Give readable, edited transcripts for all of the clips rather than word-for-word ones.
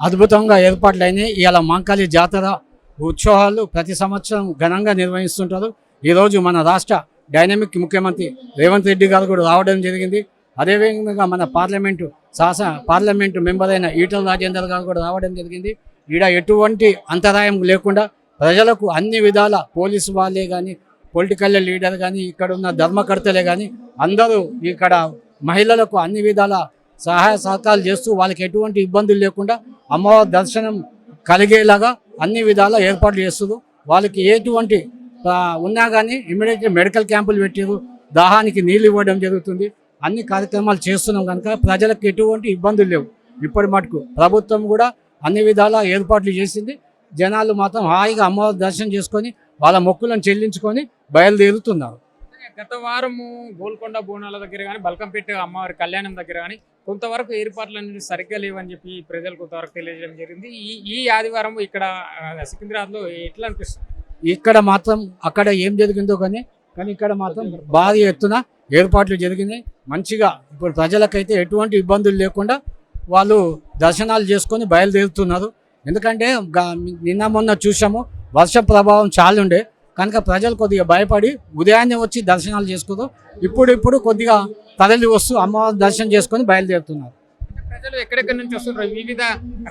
అద్భుతంగా ఏర్పాట్లయినాయి. ఇవాళ మాంకాళి జాతర ఉత్సవాలు ప్రతి సంవత్సరం ఘనంగా నిర్వహిస్తుంటారు. ఈరోజు మన రాష్ట్ర డైనమిక్ ముఖ్యమంత్రి రేవంత్ రెడ్డి గారు కూడా రావడం జరిగింది. అదేవిధంగా మన పార్లమెంటు మెంబర్ అయిన ఈటల రాజేందర్ గారు కూడా రావడం జరిగింది. ఈడ ఎటువంటి అంతరాయం లేకుండా ప్రజలకు అన్ని విధాల పోలీసు వాళ్ళే కానీ, పొలిటికల్ లీడర్ కానీ, ఇక్కడ ఉన్న ధర్మకర్తలే కానీ అందరూ ఇక్కడ మహిళలకు అన్ని విధాల సహాయ సహకారాలు చేస్తూ వాళ్ళకి ఎటువంటి ఇబ్బందులు లేకుండా అమ్మవారి దర్శనం కలిగేలాగా అన్ని విధాల ఏర్పాట్లు చేస్తారు. వాళ్ళకి ఎటువంటి ఉన్నా కానీ ఇమ్మీడియట్గా మెడికల్ క్యాంపులు పెట్టారు. దాహానికి నీళ్ళు ఇవ్వడం జరుగుతుంది. అన్ని కార్యక్రమాలు చేస్తున్నాం కనుక ప్రజలకు ఎటువంటి ఇబ్బందులు లేవు. ఇప్పటి మటుకు ప్రభుత్వం కూడా అన్ని విధాల ఏర్పాట్లు చేసింది. జనాలు మాత్రం హాయిగా అమ్మవారి దర్శనం చేసుకొని వాళ్ళ మొక్కులను చెల్లించుకొని బయలుదేరుతున్నారు. గత వారము గోల్కొండ బోనాల దగ్గర కానీ, బల్కంపేట అమ్మవారి కళ్యాణం దగ్గర కానీ కొంతవరకు ఏర్పాట్లు అనేది సరిగ్గా లేవని చెప్పి ప్రజలు కొంతవరకు తెలియజేయడం జరిగింది. ఈ ఆదివారం ఇక్కడ సికింద్రాబాద్లో ఎట్లా అనిపిస్తుంది? ఇక్కడ మాత్రం అక్కడ ఏం జరిగిందో కానీ ఇక్కడ మాత్రం భారీ ఎత్తున ఏర్పాట్లు జరిగినాయి. మంచిగా ఇప్పుడు ప్రజలకైతే ఎటువంటి ఇబ్బందులు లేకుండా వాళ్ళు దర్శనాలు చేసుకొని బయలుదేరుతున్నారు. ఎందుకంటే నిన్న మొన్న చూసాము వర్షం ప్రభావం చాలా ఉండే కనుక ప్రజలు కొద్దిగా భయపడి ఉదయాన్నే వచ్చి దర్శనాలు చేసుకోరు. ఇప్పుడు కొద్దిగా తరలి వస్తూ అమ్మవారి దర్శనం చేసుకొని బయలుదేరుతున్నారు. ప్రజలు ఎక్కడెక్కడి నుంచి వస్తున్నారు? వివిధ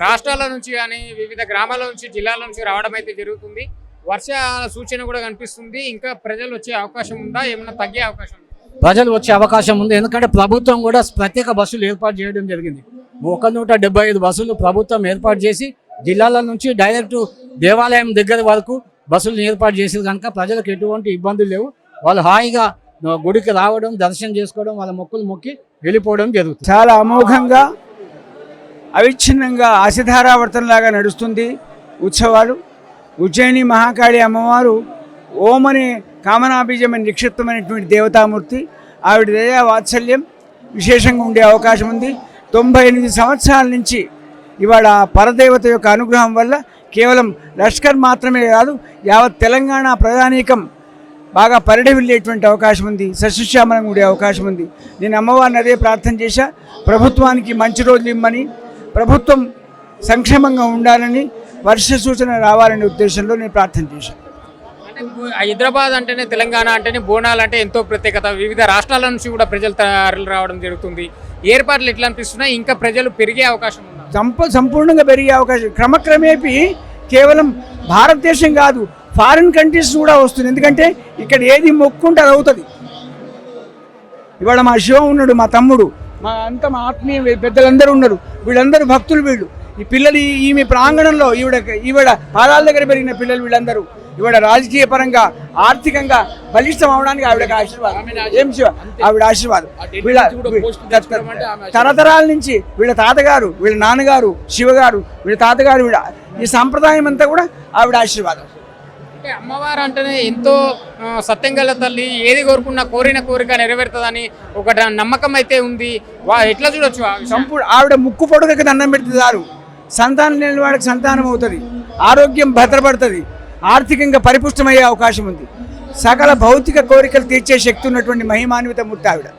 రాష్ట్రాల నుంచి కానీ, వివిధ గ్రామాల నుంచి, జిల్లాల నుంచి రావడం అయితే జరుగుతుంది. వర్ష సూచన కూడా కనిపిస్తుంది. ఇంకా ప్రజలు వచ్చే అవకాశం ఉందా? ఏమైనా తగ్గే అవకాశం ఉందా? ప్రజలు వచ్చే అవకాశం ఉంది. ఎందుకంటే ప్రభుత్వం కూడా ప్రత్యేక బస్సులు ఏర్పాటు చేయడం జరిగింది. 175 బస్సులు ప్రభుత్వం ఏర్పాటు చేసి జిల్లాల నుంచి డైరెక్ట్ దేవాలయం దగ్గర వరకు బస్సులు ఏర్పాటు చేసేది కనుక ప్రజలకు ఎటువంటి ఇబ్బందులు లేవు. వాళ్ళు హాయిగా గుడికి రావడం, దర్శనం చేసుకోవడం, వాళ్ళ మొక్కులు మొక్కి వెళ్ళిపోవడం జరుగుతుంది. చాలా అమోఘంగా అవిచ్ఛిన్నంగా ఆశధారావర్తనలాగా నడుస్తుంది ఉత్సవాలు. ఉజ్జయిని మహాకాళి అమ్మవారు ఓమని కామనాబీజమని నిక్షిప్తమైనటువంటి దేవతామూర్తి. ఆవిడ దయా వాత్సల్యం విశేషంగా ఉండే అవకాశం ఉంది. 98 సంవత్సరాల నుంచి ఇవాళ పరదేవత యొక్క అనుగ్రహం వల్ల కేవలం లష్కర్ మాత్రమే కాదు, యావత్ తెలంగాణ ప్రజానీకం బాగా పరిడవిల్లేటువంటి అవకాశం ఉంది. సస్యశ్యామలంగా ఉండే అవకాశం ఉంది. నేను అమ్మవారిని అదే ప్రార్థన చేశా, ప్రభుత్వానికి మంచి రోజులు ఇమ్మని, ప్రభుత్వం సంక్షేమంగా ఉండాలని, వర్ష సూచన రావాలనే ఉద్దేశంలో నేను ప్రార్థన చేశాను. అంటే హైదరాబాద్ అంటేనే, తెలంగాణ అంటేనే బోనాలు అంటే ఎంతో ప్రత్యేకత. వివిధ రాష్ట్రాల నుంచి కూడా ప్రజలు తరలి రావడం జరుగుతుంది. ఏర్పాట్లు ఎట్లా అనిపిస్తున్నాయి? ఇంకా ప్రజలు పెరిగే అవకాశం ఉందా? సంపూర్ణంగా పెరిగే అవకాశం క్రమక్రమేపీ కేవలం భారతదేశం కాదు, ఫారిన్ కంట్రీస్ కూడా వస్తుంది. ఎందుకంటే ఇక్కడ ఏది మొక్కుంటే అది అవుతుంది. ఇవాళ మా శివ ఉన్నాడు, మా తమ్ముడు, మా ఆత్మీయ పెద్దలందరూ ఉన్నారు. వీళ్ళందరూ భక్తులు. వీళ్ళు ఈ పిల్లలు ఈమె ప్రాంగణంలో ఈవిడ పాదాల దగ్గర పెరిగిన పిల్లలు వీళ్ళందరూ ఇవాళ రాజకీయ పరంగా, ఆర్థికంగా బలిష్టం అవడానికి ఆవిడకి ఆశీర్వాదం. ఏం శివ ఆవిడ ఆశీర్వాదం. వీళ్ళ తరతరాల నుంచి వీళ్ళ తాతగారు, వీళ్ళ నాన్నగారు, శివగారు, వీళ్ళ తాతగారు, వీళ్ళ ఈ సాంప్రదాయం అంతా కూడా ఆవిడ ఆశీర్వాదం. అంటే అమ్మవారు అంటేనే ఎంతో సత్యంగల తల్లి. ఏది కోరుకున్నా కోరిన కోరిక నెరవేరుతుందని ఒక నమ్మకం అయితే ఉంది. ఎట్లా చూడొచ్చు? ఆవిడ ముక్కు పొడగకి దండం పెడితే చాలు, సంతానం లేని వాడికి సంతానం అవుతుంది, ఆరోగ్యం భద్రపడుతుంది, ఆర్థికంగా పరిపుష్టమయ్యే అవకాశం ఉంది. సకల భౌతిక కోరికలు తీర్చే శక్తి ఉన్నటువంటి మహిమాన్విత మూర్తి ఆవిడ.